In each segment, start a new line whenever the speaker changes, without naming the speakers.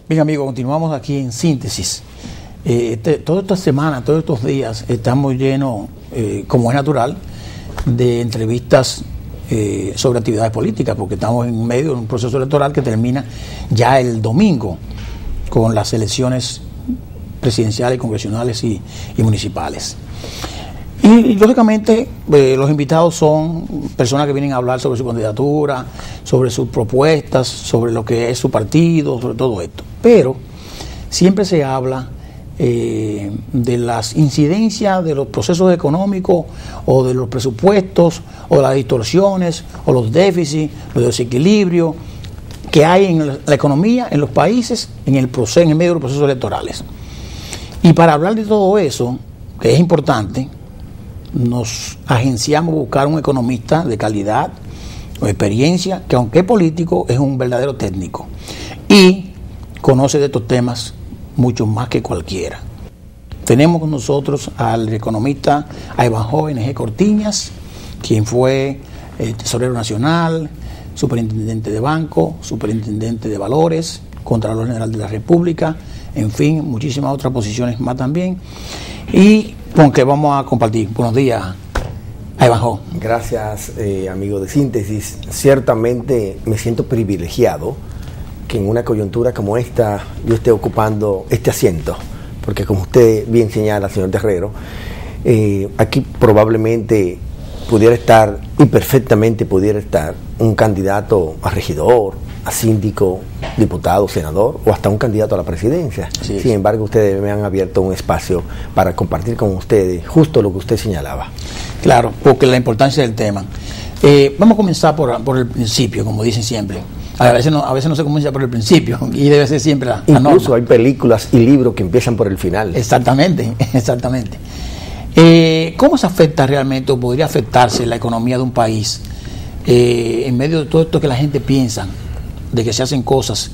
Bien, amigos, continuamos aquí en Síntesis. Toda esta semana, todos estos días, estamos llenos, como es natural, de entrevistas sobre actividades políticas, porque estamos en medio de un proceso electoral que termina ya el domingo con las elecciones presidenciales, congresionales y municipales. Y lógicamente los invitados son personas que vienen a hablar sobre su candidatura, sobre sus propuestas, sobre lo que es su partido, sobre todo esto. Pero siempre se habla de las incidencias de los procesos económicos o de los presupuestos o de las distorsiones o los déficits, los desequilibrios que hay en la economía, en los países, en el medio de los procesos electorales. Y para hablar de todo eso, que es importante, nos agenciamos a buscar un economista de calidad o experiencia, que aunque es político, es un verdadero técnico y conoce de estos temas mucho más que cualquiera. Tenemos con nosotros al economista Ivanhoe N.G. Cortiñas, quien fue tesorero nacional, superintendente de banco, superintendente de valores, Contralor General de la República, en fin, muchísimas otras posiciones más también, y con que vamos a compartir. Buenos días, Ivanhoe.
Gracias, amigo de Síntesis. Ciertamente me siento privilegiado que en una coyuntura como esta yo esté ocupando este asiento, porque como usted bien señala, señor Terrero, aquí probablemente pudiera estar, y perfectamente pudiera estar, un candidato a regidor, a síndico, diputado, senador o hasta un candidato a la presidencia. Sí. Sin embargo, ustedes me han abierto un espacio para compartir con ustedes justo lo que usted señalaba. Claro, porque la importancia del tema.
Vamos a comenzar por el principio, como dicen siempre. A veces no se comienza por el principio y debe ser siempre la
Incluso norma. Hay películas y libros que empiezan por el final.
Exactamente. ¿Cómo se afecta realmente o podría afectarse la economía de un país en medio de todo esto que la gente piensa, de que se hacen cosas?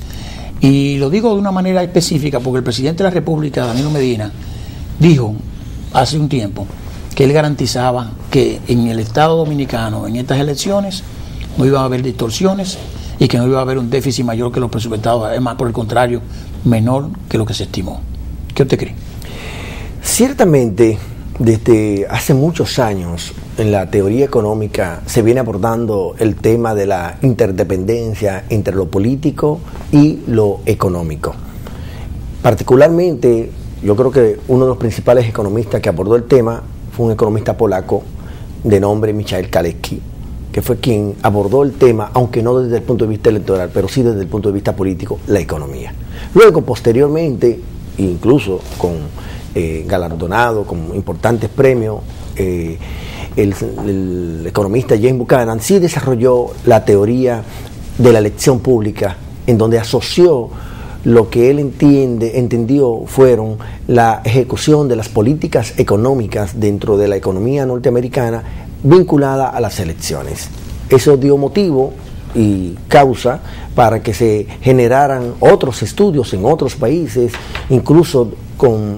Y lo digo de una manera específica porque el presidente de la República, Danilo Medina, dijo hace un tiempo que él garantizaba que en el Estado Dominicano, en estas elecciones, no iba a haber distorsiones y que no iba a haber un déficit mayor que los presupuestados, además, por el contrario, menor que lo que se estimó. ¿Qué usted cree?
Ciertamente, desde hace muchos años, en la teoría económica se viene abordando el tema de la interdependencia entre lo político y lo económico. Particularmente, yo creo que uno de los principales economistas que abordó el tema fue un economista polaco de nombre Michał Kalecki, que fue quien abordó el tema, aunque no desde el punto de vista electoral, pero sí desde el punto de vista político, la economía. Luego, posteriormente, incluso con galardonado con importantes premios, el economista James Buchanan sí desarrolló la teoría de la elección pública, en donde asoció lo que él entendió fueron la ejecución de las políticas económicas dentro de la economía norteamericana vinculada a las elecciones. Eso dio motivo y causa para que se generaran otros estudios en otros países, incluso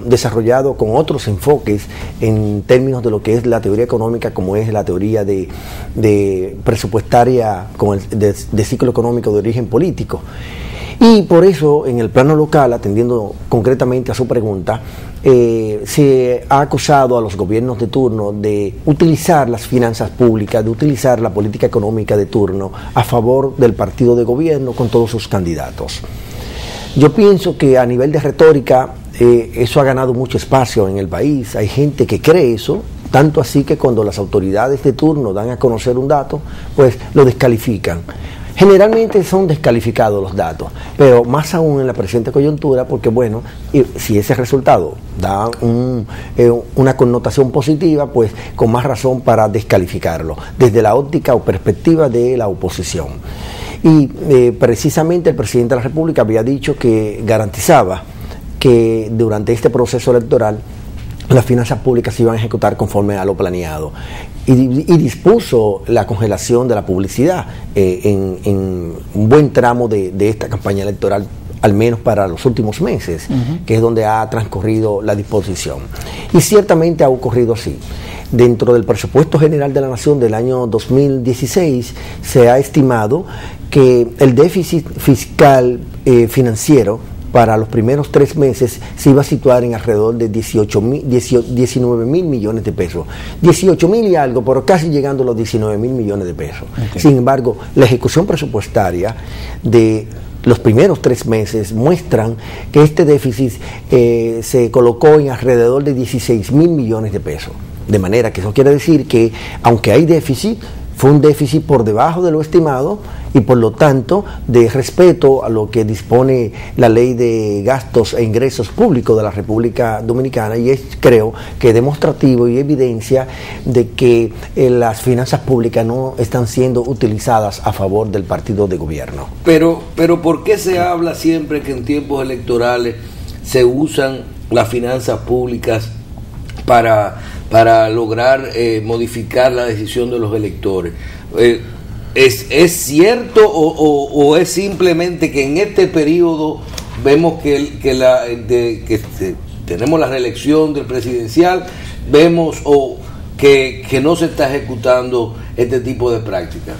desarrollado con otros enfoques en términos de lo que es la teoría económica, como es la teoría de presupuestaria de ciclo económico de origen político. Y por eso, en el plano local, atendiendo concretamente a su pregunta, se ha acusado a los gobiernos de turno de utilizar las finanzas públicas, de utilizar la política económica de turno a favor del partido de gobierno con todos sus candidatos. Yo pienso que a nivel de retórica eso ha ganado mucho espacio en el país. Hay gente que cree eso, tanto así que cuando las autoridades de turno dan a conocer un dato, pues lo descalifican. Generalmente son descalificados los datos, pero más aún en la presente coyuntura, porque bueno, si ese resultado da una connotación positiva, pues con más razón para descalificarlo, desde la óptica o perspectiva de la oposición. Y precisamente el presidente de la República había dicho que garantizaba que durante este proceso electoral las finanzas públicas se iban a ejecutar conforme a lo planeado y dispuso la congelación de la publicidad en un buen tramo de esta campaña electoral, al menos para los últimos meses, que es donde ha transcurrido la disposición. Y ciertamente ha ocurrido así. Dentro del presupuesto general de la Nación del año 2016 se ha estimado que el déficit fiscal financiero para los primeros 3 meses se iba a situar en alrededor de 19 mil millones de pesos. 18 mil y algo, pero casi llegando a los 19 mil millones de pesos. Okay. Sin embargo, la ejecución presupuestaria de los primeros 3 meses muestran que este déficit se colocó en alrededor de 16 mil millones de pesos. De manera que eso quiere decir que, aunque hay déficit, fue un déficit por debajo de lo estimado y por lo tanto de respeto a lo que dispone la Ley de Gastos e Ingresos Públicos de la República Dominicana, y es, creo, que demostrativo y evidencia de que las finanzas públicas no están siendo utilizadas a favor del partido de gobierno.
Pero ¿por qué se habla siempre que en tiempos electorales se usan las finanzas públicas para lograr modificar la decisión de los electores? ¿Es cierto o es simplemente que en este periodo vemos que tenemos la reelección del presidencial, vemos que no se está ejecutando este tipo de prácticas?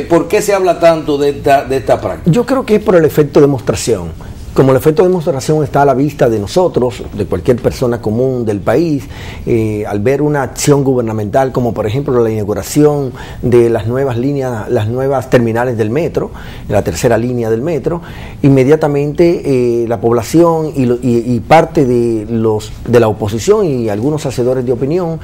¿Por qué se habla tanto de esta práctica?
Yo creo que es por el efecto demostración. Como el efecto de demostración está a la vista de nosotros, de cualquier persona común del país, al ver una acción gubernamental como por ejemplo la inauguración de las nuevas líneas, las nuevas terminales del metro, la tercera línea del metro, inmediatamente la población y parte de la oposición y algunos hacedores de opinión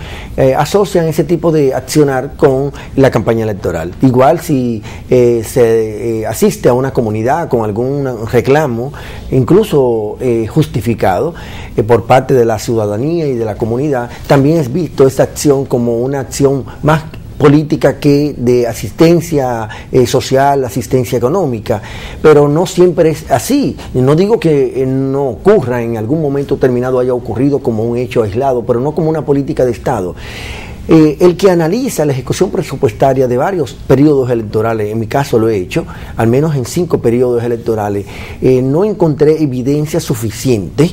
asocian ese tipo de accionar con la campaña electoral. Igual si se asiste a una comunidad con algún reclamo, incluso justificado por parte de la ciudadanía y de la comunidad, también es visto esta acción como una acción más política que de asistencia social, asistencia económica, pero no siempre es así. No digo que no ocurra, en algún momento determinado haya ocurrido como un hecho aislado, pero no como una política de Estado. El que analiza la ejecución presupuestaria de varios periodos electorales, en mi caso lo he hecho, al menos en 5 periodos electorales, no encontré evidencia suficiente.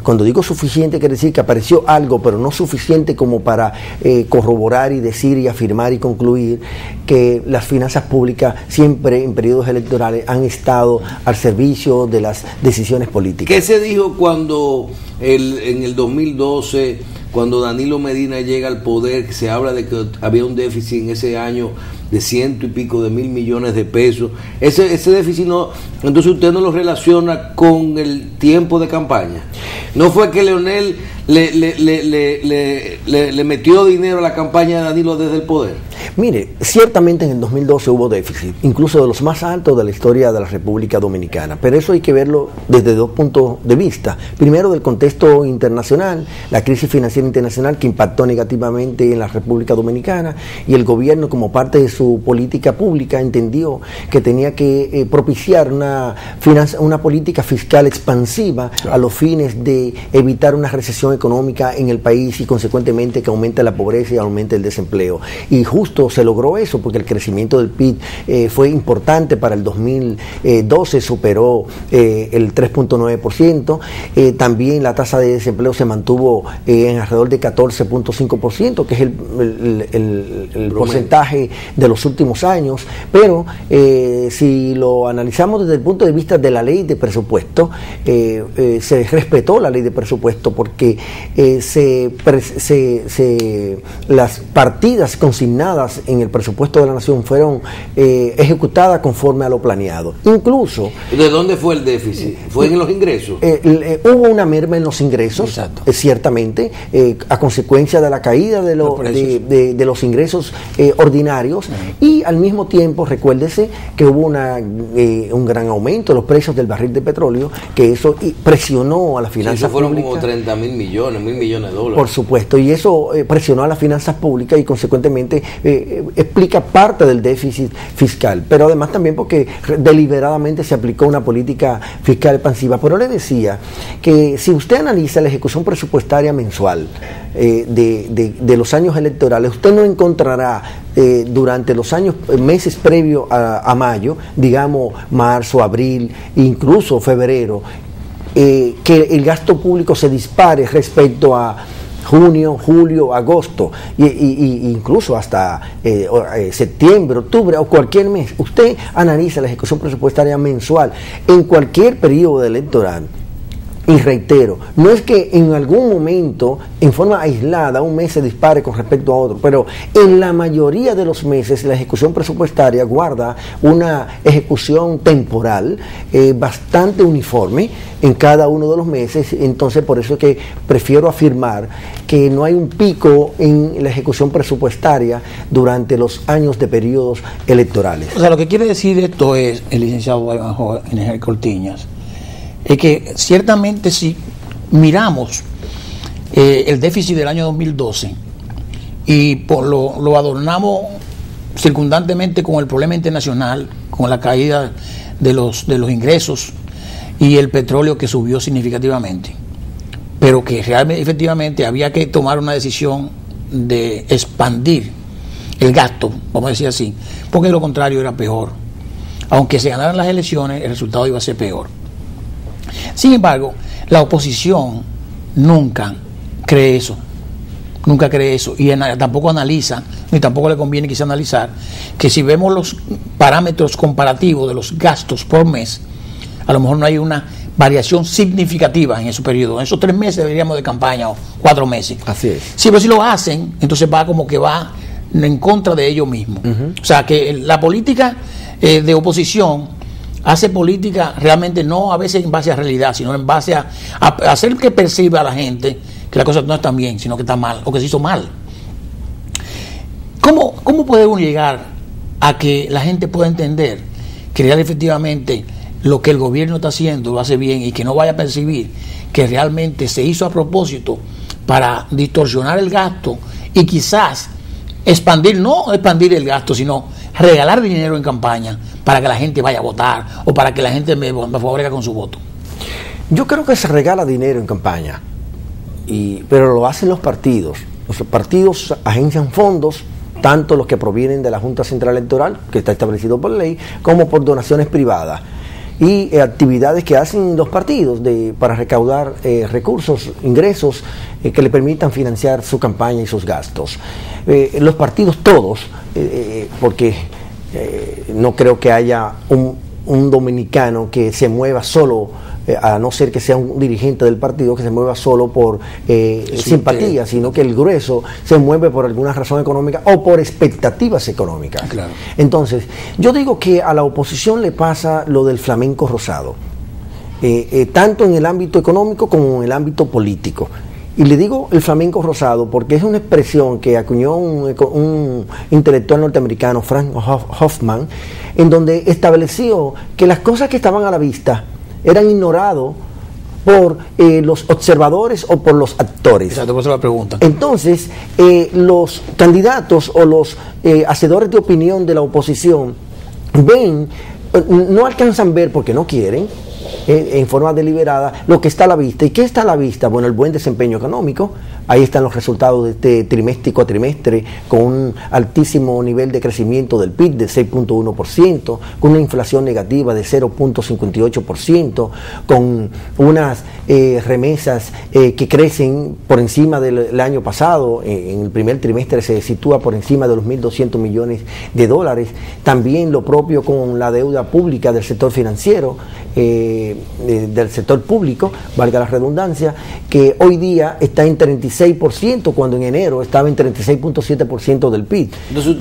Cuando digo suficiente quiere decir que apareció algo, pero no suficiente como para corroborar y decir y afirmar y concluir que las finanzas públicas siempre en periodos electorales han estado al servicio de las decisiones políticas.
¿Qué se dijo cuando en el 2012... cuando Danilo Medina llega al poder, se habla de que había un déficit en ese año de 100 y pico de mil millones de pesos? Ese déficit no, entonces usted no lo relaciona con el tiempo de campaña. ¿No fue que Leonel le metió dinero a la campaña de Danilo desde el poder?
Mire, ciertamente en el 2012 hubo déficit, incluso de los más altos de la historia de la República Dominicana, pero eso hay que verlo desde 2 puntos de vista. Primero, del contexto internacional, la crisis financiera internacional que impactó negativamente en la República Dominicana, y el gobierno, como parte de su política pública, entendió que tenía que propiciar una política fiscal expansiva a los fines de evitar una recesión económica en el país y consecuentemente que aumente la pobreza y aumente el desempleo. Y justo se logró eso porque el crecimiento del PIB fue importante para el 2012, superó el 3.9%, también la tasa de desempleo se mantuvo en alrededor de 14.5%, que es el porcentaje de los últimos años, pero si lo analizamos desde el punto de vista de la ley de presupuesto, se respetó la ley de presupuesto porque las partidas consignadas en el presupuesto de la Nación fueron ejecutadas conforme a lo planeado. Incluso...
¿De dónde fue el déficit? ¿Fue en los ingresos?
Hubo una merma en los ingresos, ciertamente, a consecuencia de la caída de los ingresos ordinarios, y al mismo tiempo, recuérdese que hubo un gran aumento de los precios del barril de petróleo, que eso presionó a las finanzas públicas.
Fueron como 30 mil millones de dólares.
Por supuesto, y eso presionó a las finanzas públicas y consecuentemente explica parte del déficit fiscal, pero además también porque deliberadamente se aplicó una política fiscal expansiva. Pero le decía que si usted analiza la ejecución presupuestaria mensual de los años electorales, usted no encontrará durante los meses previos a mayo, digamos marzo, abril, incluso febrero, que el gasto público se dispare respecto a junio, julio, agosto, y incluso hasta septiembre, octubre o cualquier mes. Usted analiza la ejecución presupuestaria mensual en cualquier periodo electoral. Y reitero, no es que en algún momento, en forma aislada, un mes se dispare con respecto a otro, pero en la mayoría de los meses la ejecución presupuestaria guarda una ejecución temporal bastante uniforme en cada uno de los meses. Entonces, por eso es que prefiero afirmar que no hay un pico en la ejecución presupuestaria durante los años de periodos electorales.
O sea, lo que quiere decir esto es, el licenciado Enejer Cortiñas, es que ciertamente si miramos el déficit del año 2012 y lo adornamos circundantemente con el problema internacional, con la caída de los ingresos y el petróleo que subió significativamente, pero que realmente efectivamente había que tomar una decisión de expandir el gasto, vamos a decir así, porque de lo contrario era peor. Aunque se ganaran las elecciones, el resultado iba a ser peor. Sin embargo, la oposición nunca cree eso, y tampoco analiza, ni tampoco le conviene quizá analizar, que si vemos los parámetros comparativos de los gastos por mes, a lo mejor no hay una variación significativa en ese periodo. En esos 3 meses deberíamos de campaña, o 4 meses.
Así es.
Sí, pero si lo hacen, entonces va como que va en contra de ellos mismos. O sea, que la política de oposición hace política realmente no a veces en base a realidad, sino en base a hacer que perciba a la gente que la cosa no está bien, sino que está mal, o que se hizo mal. ¿Cómo podemos llegar a que la gente pueda entender que real efectivamente lo que el gobierno está haciendo lo hace bien, y que no vaya a percibir que realmente se hizo a propósito para distorsionar el gasto y quizás no expandir el gasto, sino regalar dinero en campaña para que la gente vaya a votar o para que la gente me favorezca con su voto?
Yo creo que se regala dinero en campaña, pero lo hacen los partidos. Los partidos agencian fondos, tanto los que provienen de la Junta Central Electoral, que está establecido por ley, como por donaciones privadas y actividades que hacen los partidos para recaudar recursos, ingresos que le permitan financiar su campaña y sus gastos. Los partidos todos, porque no creo que haya un dominicano que se mueva solo, a no ser que sea un dirigente del partido, que se mueva solo por simpatía, sino que el grueso se mueve por alguna razón económica o por expectativas económicas.
Claro.
Entonces, yo digo que a la oposición le pasa lo del flamenco rosado, tanto en el ámbito económico como en el ámbito político. Y le digo el flamenco rosado porque es una expresión que acuñó un intelectual norteamericano, Frank Hoffman, en donde estableció que las cosas que estaban a la vista eran ignorados por los observadores o por los actores.
Exacto, por eso la pregunta.
Entonces, los candidatos o los hacedores de opinión de la oposición no alcanzan a ver porque no quieren, en forma deliberada, lo que está a la vista. ¿Y qué está a la vista? Bueno, el buen desempeño económico. Ahí están los resultados de este trimestre a trimestre, con un altísimo nivel de crecimiento del PIB de 6.1%, con una inflación negativa de 0.58%, con unas remesas que crecen por encima del año pasado. En el primer trimestre se sitúa por encima de los 1.200 millones de dólares. También lo propio con la deuda pública del sector financiero, del sector público, valga la redundancia, que hoy día está en 36%, cuando en enero estaba en 36.7% del PIB.
Entonces,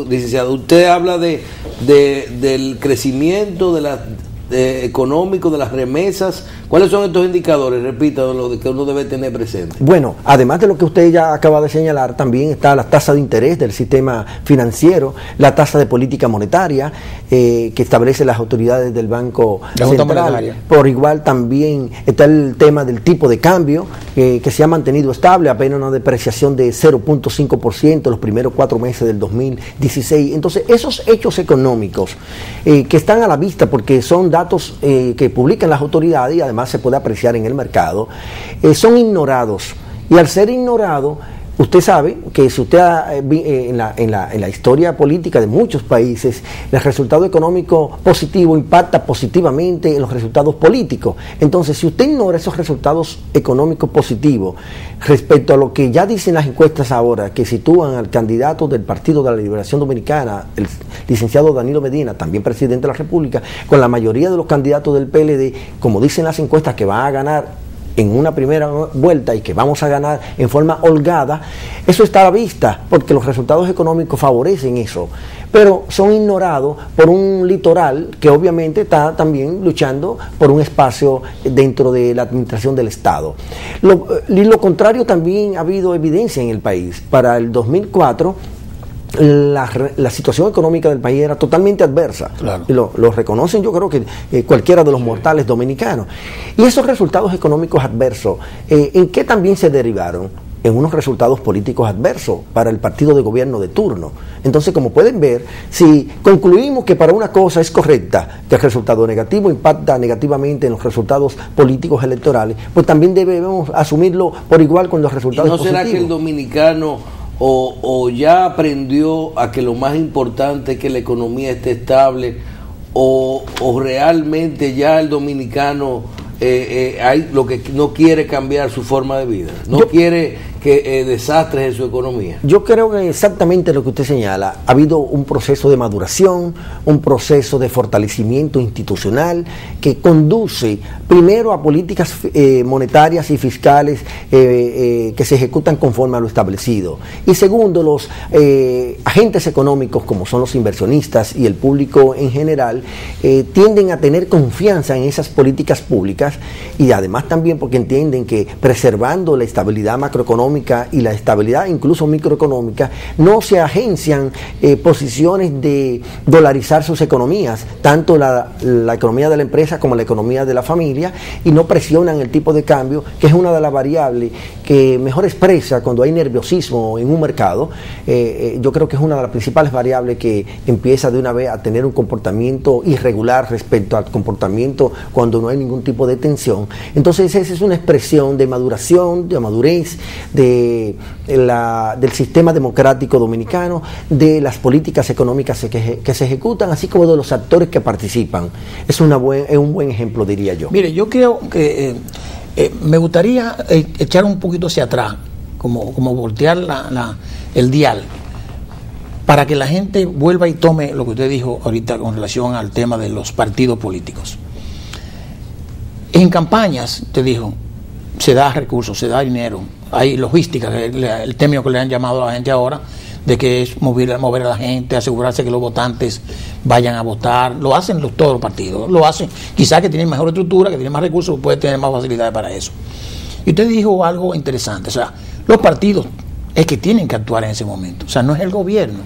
licenciado, usted habla del crecimiento de económico, de las remesas. ¿Cuáles son estos indicadores? Repita, lo que uno debe tener presente.
Bueno, además de lo que usted ya acaba de señalar, también está la tasa de interés del sistema financiero, la tasa de política monetaria que establece las autoridades del Banco Central. Por igual también está el tema del tipo de cambio, que se ha mantenido estable, apenas una depreciación de 0.5% los primeros 4 meses del 2016. Entonces, esos hechos económicos que están a la vista, porque son datos que publican las autoridades y además se puede apreciar en el mercado, son ignorados. Y al ser ignorados, Usted sabe que si usted en la historia política de muchos países, el resultado económico positivo impacta positivamente en los resultados políticos. Entonces, si usted ignora esos resultados económicos positivos respecto a lo que ya dicen las encuestas ahora, que sitúan al candidato del Partido de la Liberación Dominicana, el licenciado Danilo Medina, también presidente de la República, con la mayoría de los candidatos del PLD, como dicen las encuestas, que van a ganar en una primera vuelta y que vamos a ganar en forma holgada, eso está a la vista, porque los resultados económicos favorecen eso, pero son ignorados por un litoral que obviamente está también luchando por un espacio dentro de la administración del Estado. Lo contrario, también ha habido evidencia en el país. Para el 2004, la situación económica del país era totalmente adversa.
Claro.
Y lo reconocen, yo creo que cualquiera de los mortales dominicanos. Y esos resultados económicos adversos, ¿en qué también se derivaron? En unos resultados políticos adversos para el partido de gobierno de turno. Entonces, como pueden ver, si concluimos que para una cosa es correcta, que el resultado negativo impacta negativamente en los resultados políticos electorales, pues también debemos asumirlo por igual con los resultados positivos.
¿No será que el dominicano o ya aprendió a que lo más importante es que la economía esté estable, o realmente ya el dominicano hay lo que no quiere cambiar su forma de vida, quiere que desastres en su economía?
Yo creo que exactamente lo que usted señala, ha habido un proceso de maduración, un proceso de fortalecimiento institucional que conduce primero a políticas monetarias y fiscales que se ejecutan conforme a lo establecido, y segundo, los agentes económicos, como son los inversionistas y el público en general, tienden a tener confianza en esas políticas públicas, y además también porque entienden que preservando la estabilidad macroeconómica y la estabilidad incluso microeconómica, no se agencian posiciones de dolarizar sus economías, tanto la economía de la empresa como la economía de la familia, y no presionan el tipo de cambio, que es una de las variables que mejor expresa cuando hay nerviosismo en un mercado. Yo creo que es una de las principales variables que empieza de una vez a tener un comportamiento irregular respecto al comportamiento cuando no hay ningún tipo de tensión. Entonces esa es una expresión de maduración, de madurez del sistema democrático dominicano, de las políticas económicas que se ejecutan, así como de los actores que participan. Es un buen ejemplo, diría yo.
Mire, yo creo que me gustaría echar un poquito hacia atrás, como voltear el dial, para que la gente vuelva y tome lo que usted dijo ahorita con relación al tema de los partidos políticos. En campañas, te dijo, se da recursos, se da dinero, hay logística, el término que le han llamado a la gente ahora, de que es mover a la gente, asegurarse que los votantes vayan a votar. Lo hacen todos los partidos, lo hacen. Quizás que tienen mejor estructura, que tienen más recursos, puede tener más facilidades para eso. Y usted dijo algo interesante, o sea, los partidos es que tienen que actuar en ese momento, o sea, no es el gobierno.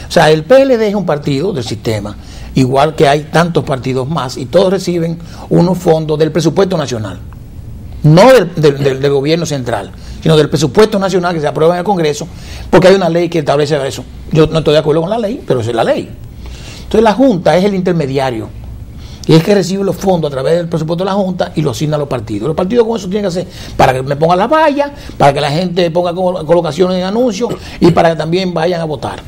O sea, el PLD es un partido del sistema, igual que hay tantos partidos más, y todos reciben unos fondos del presupuesto nacional, no del gobierno central, sino del presupuesto nacional que se aprueba en el Congreso, porque hay una ley que establece eso. Yo no estoy de acuerdo con la ley, pero esa es la ley. Entonces la Junta es el intermediario, y es que recibe los fondos a través del presupuesto de la Junta y lo asigna a los partidos. Los partidos con eso tienen que hacer para que me pongan las vallas, para que la gente ponga colocaciones en anuncios y para que también vayan a votar.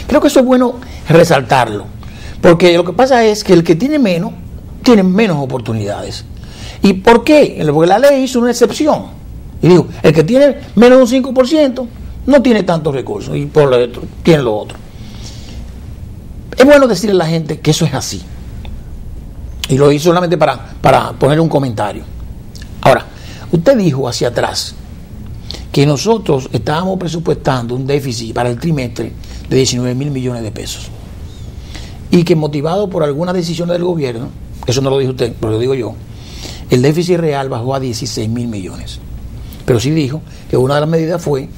Creo que eso es bueno resaltarlo, porque lo que pasa es que el que tiene menos oportunidades. ¿Y por qué? Porque la ley hizo una excepción. Y digo, el que tiene menos de un 5% no tiene tantos recursos y por lo otro, tiene lo otro. Es bueno decirle a la gente que eso es así. Y lo hice solamente para poner un comentario. Ahora, usted dijo hacia atrás que nosotros estábamos presupuestando un déficit para el trimestre de 19,000 millones de pesos. Y que motivado por algunas decisiones del gobierno, eso no lo dijo usted, pero lo digo yo, el déficit real bajó a 16,000 millones. Pero sí dijo que una de las medidas fue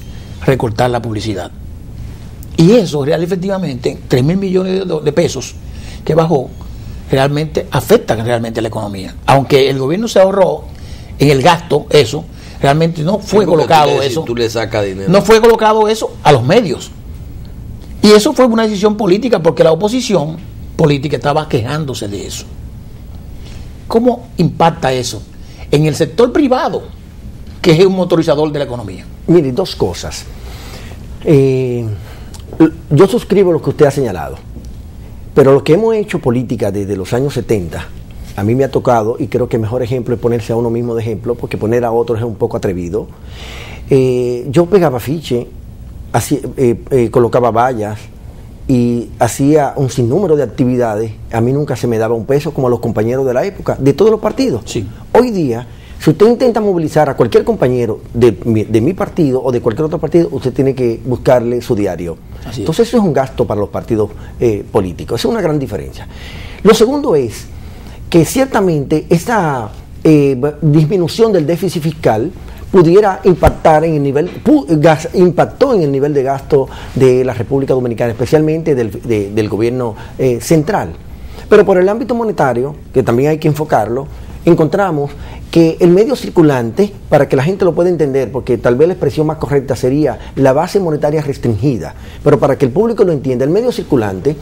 recortar la publicidad. Y eso real, efectivamente, 3,000 millones de pesos que bajó, realmente afecta realmente a la economía. Aunque el gobierno se ahorró en el gasto eso, realmente no fue colocado eso.
Tú le sacas dinero.
No fue colocado eso a los medios. Y eso fue una decisión política porque la oposición política estaba quejándose de eso. ¿Cómo impacta eso en el sector privado, que es un motorizador de la economía?
Mire, dos cosas. Yo suscribo lo que usted ha señalado, pero lo que hemos hecho política desde los años 70, a mí me ha tocado, y creo que el mejor ejemplo es ponerse a uno mismo de ejemplo, porque poner a otros es un poco atrevido. Yo pegaba afiche, colocaba vallas y hacía un sinnúmero de actividades. A mí nunca se me daba un peso, como a los compañeros de la época, de todos los partidos.
Sí.
Hoy día, si usted intenta movilizar a cualquier compañero de mi partido o de cualquier otro partido, usted tiene que buscarle su diario. Entonces eso es un gasto para los partidos políticos. Esa es una gran diferencia. Lo segundo es que ciertamente esta disminución del déficit fiscal pudiera impactar en el nivel, impactó en el nivel de gasto de la República Dominicana, especialmente del gobierno central. Pero por el ámbito monetario, que también hay que enfocarlo, encontramos que el medio circulante, para que la gente lo pueda entender, porque tal vez la expresión más correcta sería la base monetaria restringida, pero para que el público lo entienda, el medio circulante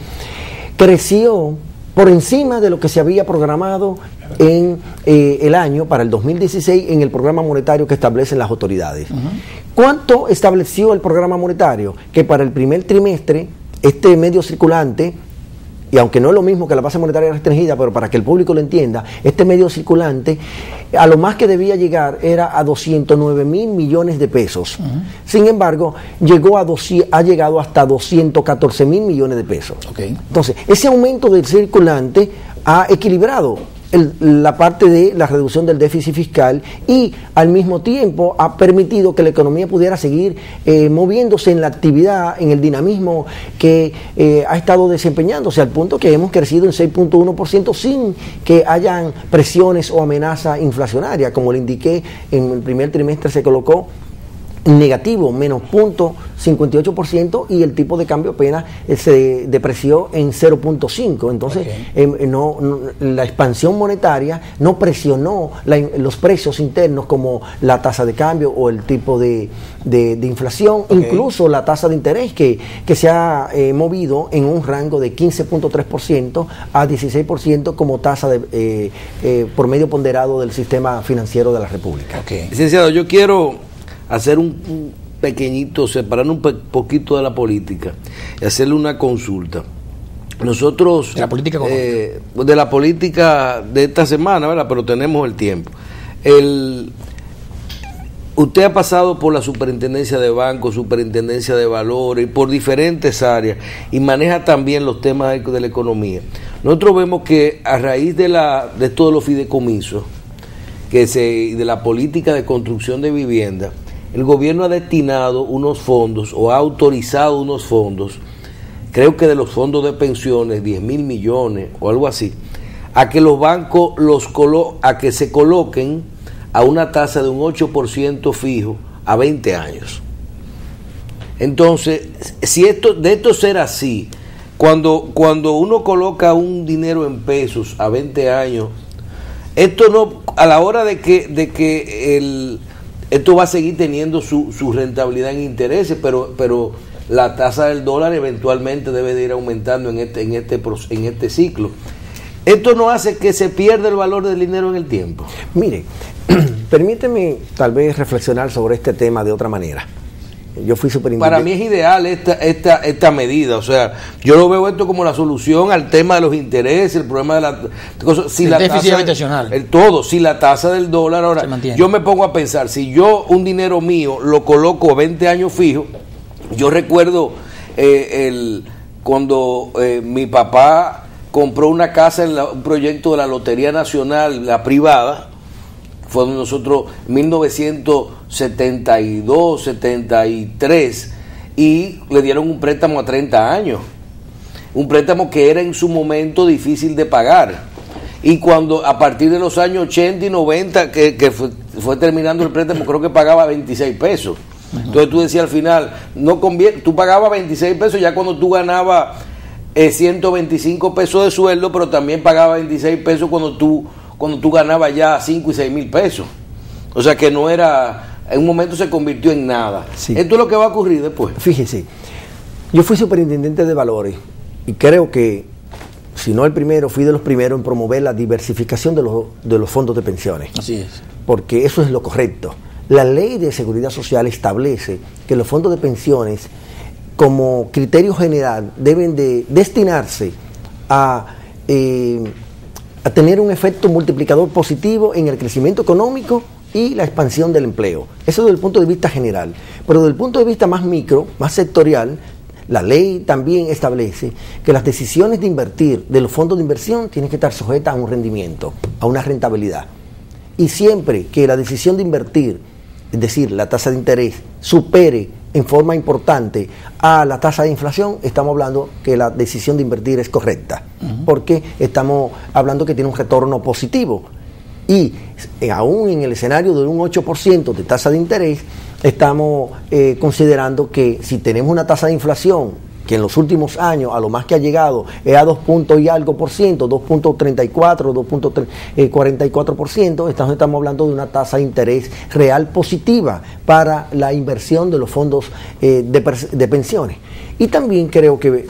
creció por encima de lo que se había programado en el año, para el 2016, en el programa monetario que establecen las autoridades. ¿Cuánto estableció el programa monetario? Que para el primer trimestre, este medio circulante, y aunque no es lo mismo que la base monetaria restringida, pero para que el público lo entienda, este medio circulante, a lo más que debía llegar era a 209,000 millones de pesos. Sin embargo, ha llegado hasta 214,000 millones de pesos. Entonces, ese aumento del circulante ha equilibrado la parte de la reducción del déficit fiscal y al mismo tiempo ha permitido que la economía pudiera seguir moviéndose en la actividad, en el dinamismo que ha estado desempeñándose, al punto que hemos crecido en 6.1% sin que hayan presiones o amenaza inflacionaria. Como le indiqué, en el primer trimestre se colocó negativo, menos 0.58%, y el tipo de cambio apenas se depreció en 0.5%. Entonces, la expansión monetaria no presionó los precios internos como la tasa de cambio o el tipo de inflación, incluso la tasa de interés que se ha movido en un rango de 15.3% a 16% como tasa por medio ponderado del sistema financiero de la República.
Licenciado, yo quiero hacer un pequeñito, separar un poquito de la política y hacerle una consulta. Nosotros,
de la política
de la política de esta semana, ¿verdad? Pero tenemos el tiempo. Usted ha pasado por la superintendencia de bancos, superintendencia de valores, por diferentes áreas, y maneja también los temas de la economía. Nosotros vemos que a raíz de todos los fideicomisos y de la política de construcción de vivienda, el gobierno ha destinado unos fondos o ha autorizado unos fondos, creo que de los fondos de pensiones, 10,000 millones o algo así, a que los bancos a que se coloquen a una tasa de un 8% fijo a 20 años. Entonces, si de esto ser así, cuando uno coloca un dinero en pesos a 20 años, esto no, a la hora de que esto va a seguir teniendo su rentabilidad en intereses, pero la tasa del dólar eventualmente debe de ir aumentando en este ciclo. Esto no hace que se pierda el valor del dinero en el tiempo.
Mire, permíteme tal vez reflexionar sobre este tema de otra manera. Yo fui superintendente.
Para mí es ideal esta medida, o sea, yo lo veo esto como la solución al tema de los intereses, el problema de la cosa, si
el
la
déficit
tasa,
habitacional.
Si la tasa del dólar ahora, yo me pongo a pensar, si yo un dinero mío lo coloco a 20 años fijo, yo recuerdo cuando mi papá compró una casa en un proyecto de la Lotería Nacional, la privada, fue donde nosotros, 1972, 73, y le dieron un préstamo a 30 años. Un préstamo que era en su momento difícil de pagar. Y cuando a partir de los años 80 y 90, que fue terminando el préstamo, creo que pagaba 26 pesos. Entonces tú decías al final, no conviene, tú pagabas 26 pesos ya cuando tú ganabas 125 pesos de sueldo, pero también pagabas 26 pesos cuando tú ganabas ya 5 y 6 mil pesos. O sea que no era, en un momento se convirtió en nada.
Sí.
Esto es lo que va a ocurrir después.
Fíjese, yo fui superintendente de valores y creo que, si no el primero, fui de los primeros en promover la diversificación de los fondos de pensiones.
Así es.
Porque eso es lo correcto. la ley de seguridad social establece que los fondos de pensiones, como criterio general, deben de destinarse a tener un efecto multiplicador positivo en el crecimiento económico y la expansión del empleo. Eso desde el punto de vista general. Pero desde el punto de vista más micro, más sectorial, la ley también establece que las decisiones de invertir de los fondos de inversión tienen que estar sujetas a un rendimiento, a una rentabilidad. Y siempre que la decisión de invertir, es decir, la tasa de interés, supere en forma importante a la tasa de inflación, estamos hablando que la decisión de invertir es correcta, porque estamos hablando que tiene un retorno positivo. Y aún en el escenario de un 8% de tasa de interés, estamos considerando que si tenemos una tasa de inflación que en los últimos años a lo más que ha llegado es a 2 puntos y algo por ciento, 2.34, 2.44%, estamos hablando de una tasa de interés real positiva para la inversión de los fondos de pensiones. Y también creo que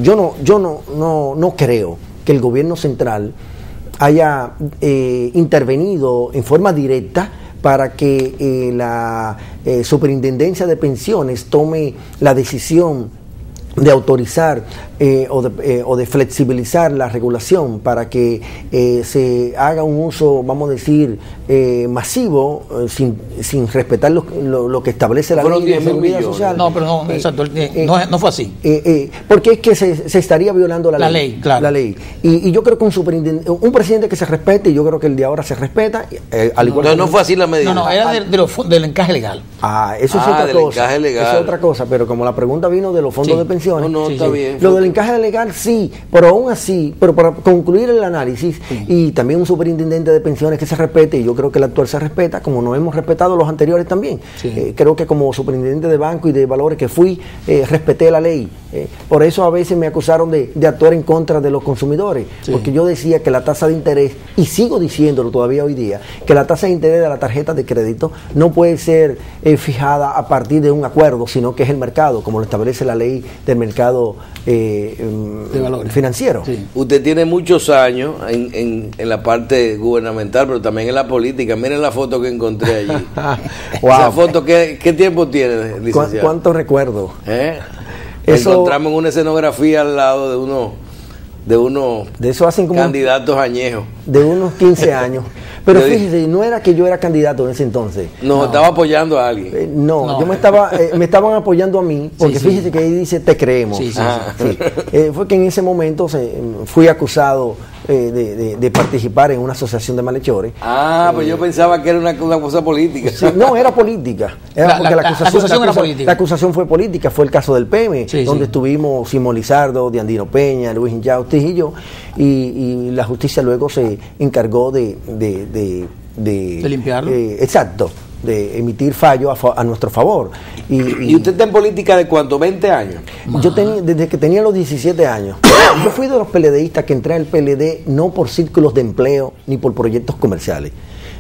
yo no creo que el gobierno central haya intervenido en forma directa para que la Superintendencia de Pensiones tome la decisión de autorizar o de flexibilizar la regulación para que se haga un uso, vamos a decir, masivo, sin respetar lo que establece la ley de seguridad social.
No, pero no, exacto, no fue así.
Porque es que se estaría violando la ley.
Claro.
La ley. Y yo creo que un presidente que se respete, y yo creo que el de ahora se respeta, al igual que
no fue así la medida.
No, era del encaje legal.
Eso es otra cosa. Eso es otra cosa, pero como la pregunta vino de los fondos de pensiones,
está bien.
Lo del encaje legal sí, pero aún así, pero para concluir el análisis, y también un superintendente de pensiones que se respete, y yo creo que el actual se respeta, como nos hemos respetado los anteriores también. Creo que como superintendente de banco y de valores que fui, respeté la ley. Por eso a veces me acusaron de actuar en contra de los consumidores, porque yo decía que la tasa de interés, y sigo diciéndolo todavía hoy día, que la tasa de interés de la tarjeta de crédito no puede ser fijada a partir de un acuerdo, sino que es el mercado, como lo establece la ley del mercado de valores financiero.
Usted tiene muchos años en la parte gubernamental, pero también en la política. Miren la foto que encontré allí.
Wow.
Esa foto, ¿qué tiempo tiene, licenciado?
¿Cuánto recuerdo?
Eso, encontramos una escenografía al lado de unos
de eso hacen como
candidatos añejos.
De unos 15 años. Pero fíjese, no era que yo era candidato en ese entonces.
No, estaba apoyando a alguien.
Yo me estaban apoyando a mí, porque fíjese que ahí dice, te creemos. Fue que en ese momento fui acusado de participar en una asociación de malhechores.
Pues yo pensaba que era una cosa política.
No, era política. La acusación era política. La acusación fue política, fue el caso del PM, donde estuvimos Simón Lizardo, Diandino Peña, Luis Injausti y yo, y la justicia luego se encargó de
limpiarlo.
Exacto, de emitir fallo a nuestro favor.
¿Y usted está en política de cuánto? ¿20 años?
Yo desde que tenía los 17 años. Yo fui de los PLDistas que entré al PLD no por círculos de empleo ni por proyectos comerciales.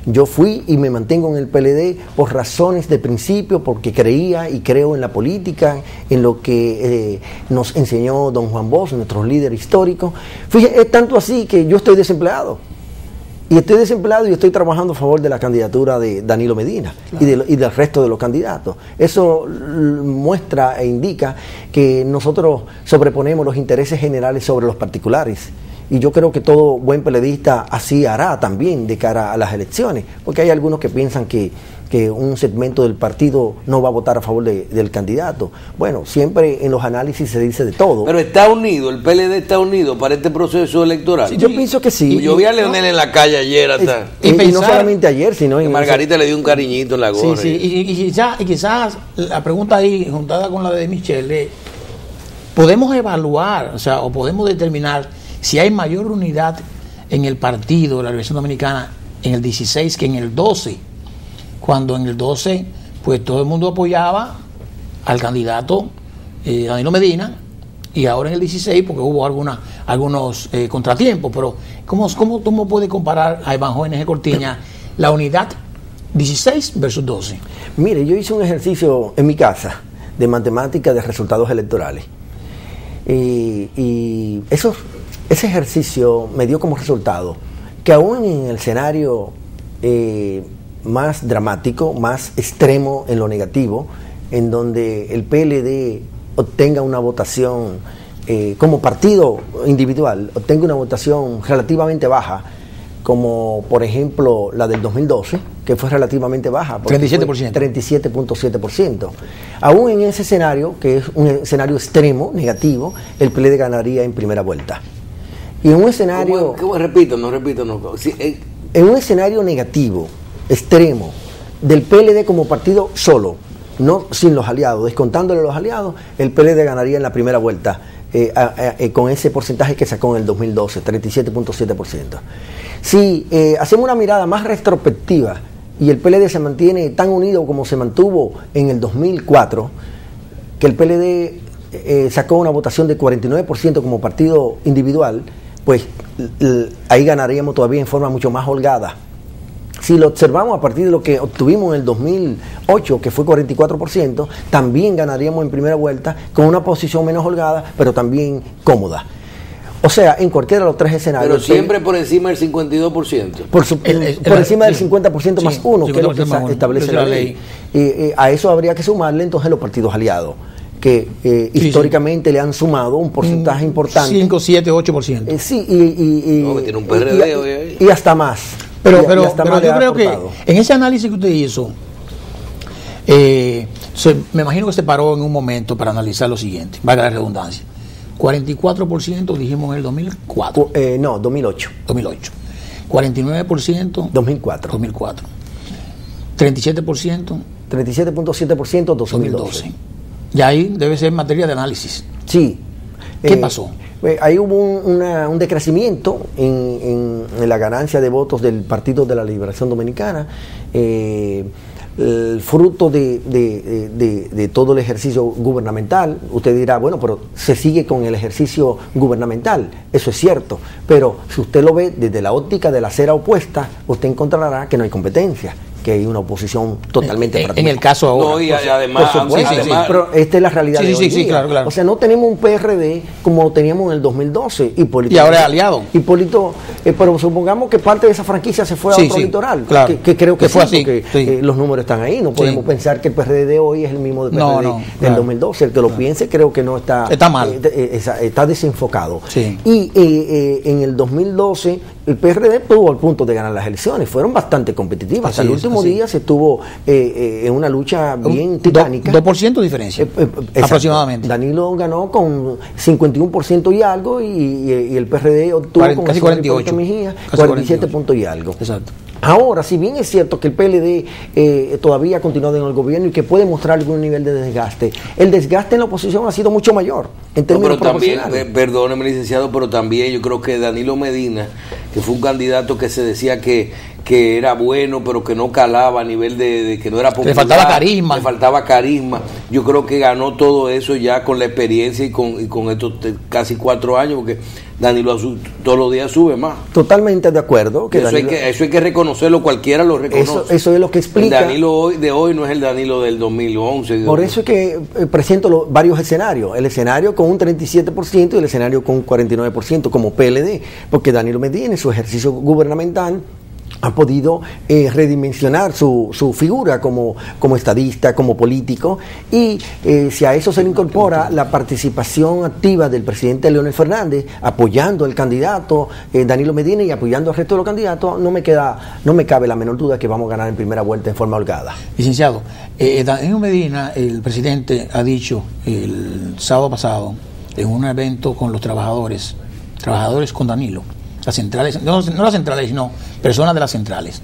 Yo fui y me mantengo en el PLD por razones de principio, porque creía y creo en la política, en lo que nos enseñó don Juan Bosch, nuestro líder histórico. Fíjate, es tanto así que yo estoy desempleado. Y estoy desempleado y estoy trabajando a favor de la candidatura de Danilo Medina, y del resto de los candidatos. Eso muestra e indica que nosotros sobreponemos los intereses generales sobre los particulares. Y yo creo que todo buen PLDista así hará también de cara a las elecciones, porque hay algunos que piensan que un segmento del partido no va a votar a favor del candidato. Bueno, siempre en los análisis se dice de todo.
Pero está unido, el PLD está unido para este proceso electoral.
Yo pienso que sí.
Yo vi a Leonel en la calle ayer hasta.
Y no solamente ayer, sino
en Margarita le dio un cariñito en la gorra.
Y quizás la pregunta ahí, juntada con la de Michelle, podemos evaluar, o podemos determinar si hay mayor unidad en el partido de la Liberación Dominicana en el 16 que en el 12, cuando en el 12 pues todo el mundo apoyaba al candidato Danilo Medina, y ahora en el 16 porque hubo algunos contratiempos. Pero ¿cómo puede comparar a Iván Jóvenes de Cortiña la unidad 16 versus 12?
Mire, yo hice un ejercicio en mi casa de matemática de resultados electorales, y ese ejercicio me dio como resultado que aún en el escenario más dramático, más extremo en lo negativo, en donde el PLD obtenga una votación como partido individual, obtenga una votación relativamente baja, como por ejemplo la del 2012, que fue relativamente baja,
37%.
37.7%. Aún en ese escenario, que es un escenario extremo, negativo, el PLD ganaría en primera vuelta. Y en un escenario...
Repito. Sí,
en un escenario negativo, extremo, del PLD como partido solo, no sin los aliados, descontándole los aliados, el PLD ganaría en la primera vuelta con ese porcentaje que sacó en el 2012, 37.7%. Si hacemos una mirada más retrospectiva y el PLD se mantiene tan unido como se mantuvo en el 2004, que el PLD sacó una votación de 49% como partido individual, pues ahí ganaríamos todavía en forma mucho más holgada. Si lo observamos a partir de lo que obtuvimos en el 2008, que fue 44%, también ganaríamos en primera vuelta con una posición menos holgada, pero también cómoda. O sea, en cualquiera de los tres escenarios.
Pero siempre por encima del 52%.
Por encima del 50% más uno, que es lo que establece la ley. A eso habría que sumarle entonces los partidos aliados, que históricamente le han sumado un porcentaje importante.
5, 7, 8%.
Sí,
no, tiene un PRD
y hasta más.
Pero yo creo que en ese análisis que usted hizo, me imagino que se paró en un momento para analizar lo siguiente, valga la redundancia. 44% dijimos en el 2004.
No, 2008.
49%
2004.
37%.
37.7% 2012.
Y ahí debe ser materia de análisis.
Sí.
¿Qué pasó?
Ahí hubo un decrecimiento en la ganancia de votos del Partido de la Liberación Dominicana, el fruto de todo el ejercicio gubernamental. Usted dirá, bueno, pero se sigue con el ejercicio gubernamental. Eso es cierto, pero si usted lo ve desde la óptica de la acera opuesta, usted encontrará que no hay competencia, que hay una oposición totalmente
en el caso ahora.
No, y además,
pero esta es la realidad de hoy día.
Claro.
O sea, no tenemos un PRD como teníamos en el 2012.
Y ahora es aliado.
Pero supongamos que parte de esa franquicia se fue a otro litoral,
claro,
que creo que
fue
sí,
así,
porque los números están ahí. No podemos pensar que el PRD de hoy es el mismo del PRD del 2012. El que lo piense creo que no está
mal.
Está desenfocado.
Sí.
Y en el 2012 el PRD estuvo al punto de ganar las elecciones. Fueron bastante competitivas. Hasta el último día se estuvo en una lucha bien titánica.
2% de diferencia, aproximadamente.
Danilo ganó con 51% y algo, y el PRD obtuvo
casi 48.
Mejía, 47 puntos y algo.
Exacto.
Ahora, si bien es cierto que el PLD todavía ha continuado en el gobierno y que puede mostrar algún nivel de desgaste, el desgaste en la oposición ha sido mucho mayor en términos proporcionales.
También, perdóneme, licenciado, pero también yo creo que Danilo Medina, que fue un candidato que se decía que era bueno, pero que no calaba a nivel de que no era popular. Le faltaba carisma. Yo creo que ganó todo eso ya con la experiencia y con estos casi 4 años, porque Danilo todos los días sube más.
Totalmente de acuerdo. Que
eso hay que reconocerlo, cualquiera lo reconoce.
Eso es lo que explica.
El Danilo de hoy no es el Danilo del 2011.
Por eso es que presento varios escenarios. El escenario con un 37% y el escenario con un 49% como PLD, porque Danilo Medina en su ejercicio gubernamental ha podido redimensionar su figura como estadista, como político, y si a eso se le incorpora la participación activa del presidente Leonel Fernández apoyando al candidato Danilo Medina y apoyando al resto de los candidatos, no me cabe la menor duda que vamos a ganar en primera vuelta en forma holgada.
Licenciado, Danilo Medina, el presidente, ha dicho el sábado pasado en un evento con los trabajadores con Danilo, las centrales, no las centrales, sino personas de las centrales,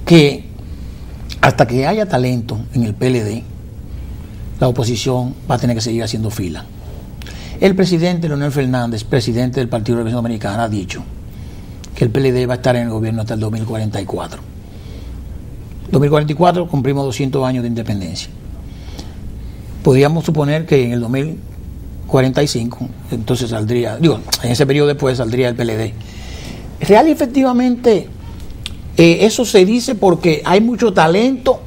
que hasta que haya talento en el PLD, la oposición va a tener que seguir haciendo fila. El presidente Leonel Fernández, presidente del Partido de la Liberación Dominicana, ha dicho que el PLD va a estar en el gobierno hasta el 2044. 2044 cumplimos 200 años de independencia. Podríamos suponer que en el 2045, entonces saldría, en ese periodo después saldría el PLD. Real y efectivamente, eso se dice porque hay mucho talento,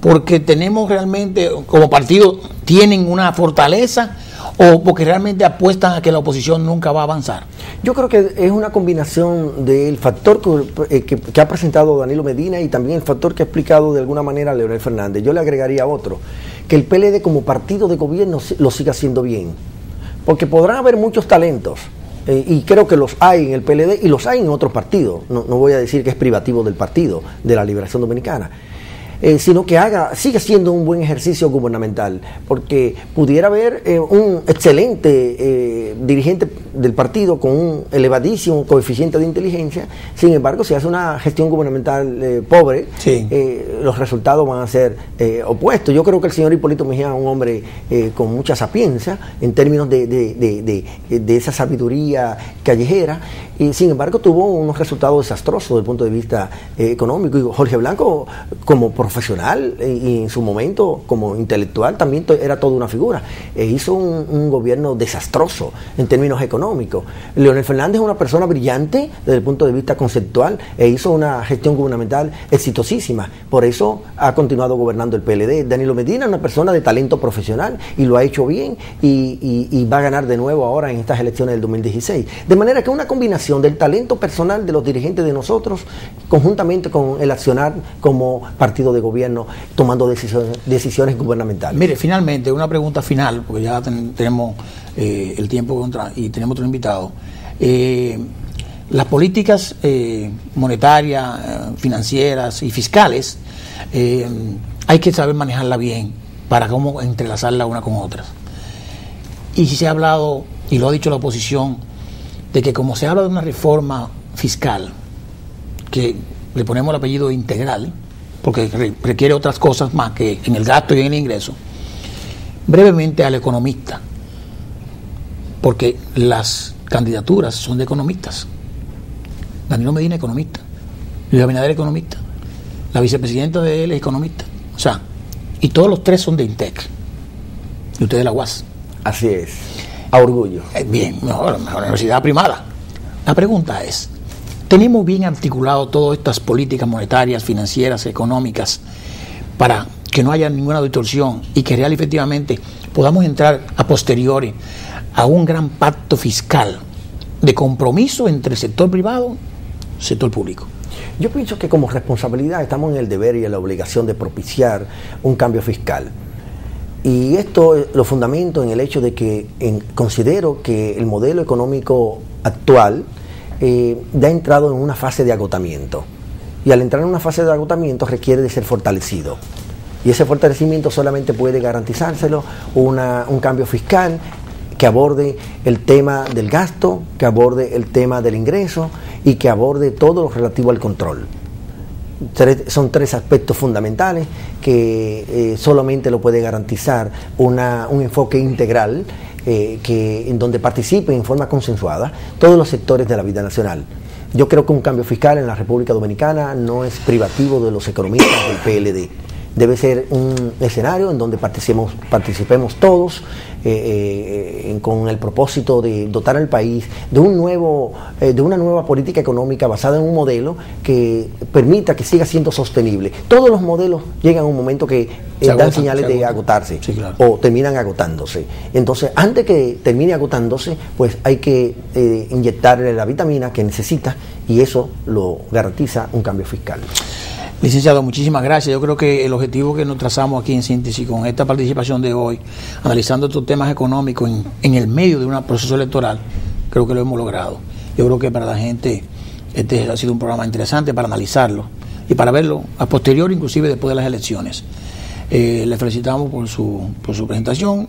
porque tenemos realmente, como partido, tienen una fortaleza, o porque realmente apuestan a que la oposición nunca va a avanzar?
Yo creo que es una combinación del factor que ha presentado Danilo Medina y también el factor que ha explicado de alguna manera Leonel Fernández. Yo le agregaría otro, que el PLD como partido de gobierno lo siga haciendo bien, porque podrán haber muchos talentos, y creo que los hay en el PLD y los hay en otros partidos. No voy a decir que es privativo del Partido de la Liberación Dominicana, sino que siga siendo un buen ejercicio gubernamental, porque pudiera haber un excelente dirigente del partido con un elevadísimo coeficiente de inteligencia. Sin embargo, si hace una gestión gubernamental pobre,
sí,
los resultados van a ser opuestos. Yo creo que el señor Hipólito Mejía es un hombre con mucha sapiencia en términos de esa sabiduría callejera, y sin embargo tuvo unos resultados desastrosos desde el punto de vista económico. Y Jorge Blanco, como profesional y en su momento como intelectual, también era toda una figura. Hizo un gobierno desastroso en términos económicos. Leonel Fernández es una persona brillante desde el punto de vista conceptual e hizo una gestión gubernamental exitosísima. Por eso ha continuado gobernando el PLD. Danilo Medina es una persona de talento profesional y lo ha hecho bien, y va a ganar de nuevo ahora en estas elecciones del 2016. De manera que una combinación del talento personal de los dirigentes de nosotros, conjuntamente con el accionar como partido de gobierno, tomando decisiones gubernamentales.
Mire, finalmente, una pregunta final, porque ya tenemos el tiempo y tenemos otro invitado. Las políticas monetarias, financieras y fiscales, hay que saber manejarla bien para cómo entrelazarla una con otras. Y si se ha hablado, y lo ha dicho la oposición, de que como se habla de una reforma fiscal, que le ponemos el apellido integral, porque requiere otras cosas más que en el gasto y en el ingreso, brevemente al economista, porque las candidaturas son de economistas. Danilo Medina, economista; Luis Abinader, economista; la vicepresidenta de él es economista. O sea, y todos los tres son de INTEC, y usted de la UAS.
Así es, a orgullo.
Bien, mejor universidad primada. La pregunta es, ¿tenemos bien articulado todas estas políticas monetarias, financieras, económicas, para que no haya ninguna distorsión y que real efectivamente podamos entrar a posteriori a un gran pacto fiscal de compromiso entre el sector privado y el sector público?
Yo pienso que como responsabilidad estamos en el deber y en la obligación de propiciar un cambio fiscal. Y esto lo fundamento en el hecho de que considero que el modelo económico actual ya ha entrado en una fase de agotamiento. Y al entrar en una fase de agotamiento requiere de ser fortalecido. Y ese fortalecimiento solamente puede garantizárselo un cambio fiscal que aborde el tema del gasto, que aborde el tema del ingreso y que aborde todo lo relativo al control. Son tres aspectos fundamentales que solamente lo puede garantizar un enfoque integral en donde participen en forma consensuada todos los sectores de la vida nacional. Yo creo que un cambio fiscal en la República Dominicana no es privativo de los economistas del PLD. Debe ser un escenario en donde participemos todos con el propósito de dotar al país de una nueva política económica basada en un modelo que permita que siga siendo sostenible. Todos los modelos llegan a un momento que dan señales de agotarse, sí, claro, o terminan agotándose. Entonces, antes que termine agotándose, pues hay que inyectarle la vitamina que necesita, y eso lo garantiza un cambio fiscal.
Licenciado, muchísimas gracias. Yo creo que el objetivo que nos trazamos aquí en síntesis con esta participación de hoy, analizando estos temas económicos en el medio de un proceso electoral, creo que lo hemos logrado. Yo creo que para la gente este ha sido un programa interesante para analizarlo y para verlo a posteriori, inclusive después de las elecciones. Le felicitamos por su presentación.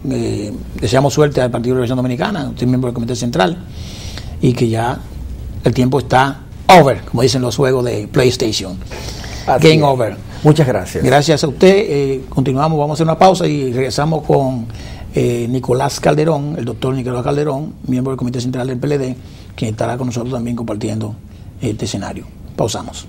Deseamos suerte al Partido de la Liberación Dominicana, usted es miembro del Comité Central, y que ya el tiempo está over, como dicen los juegos de PlayStation. Game over.
Muchas gracias.
Gracias a usted. Continuamos, vamos a hacer una pausa y regresamos con Nicolás Calderón, el doctor Nicolás Calderón, miembro del Comité Central del PLD, quien estará con nosotros también compartiendo este escenario. Pausamos.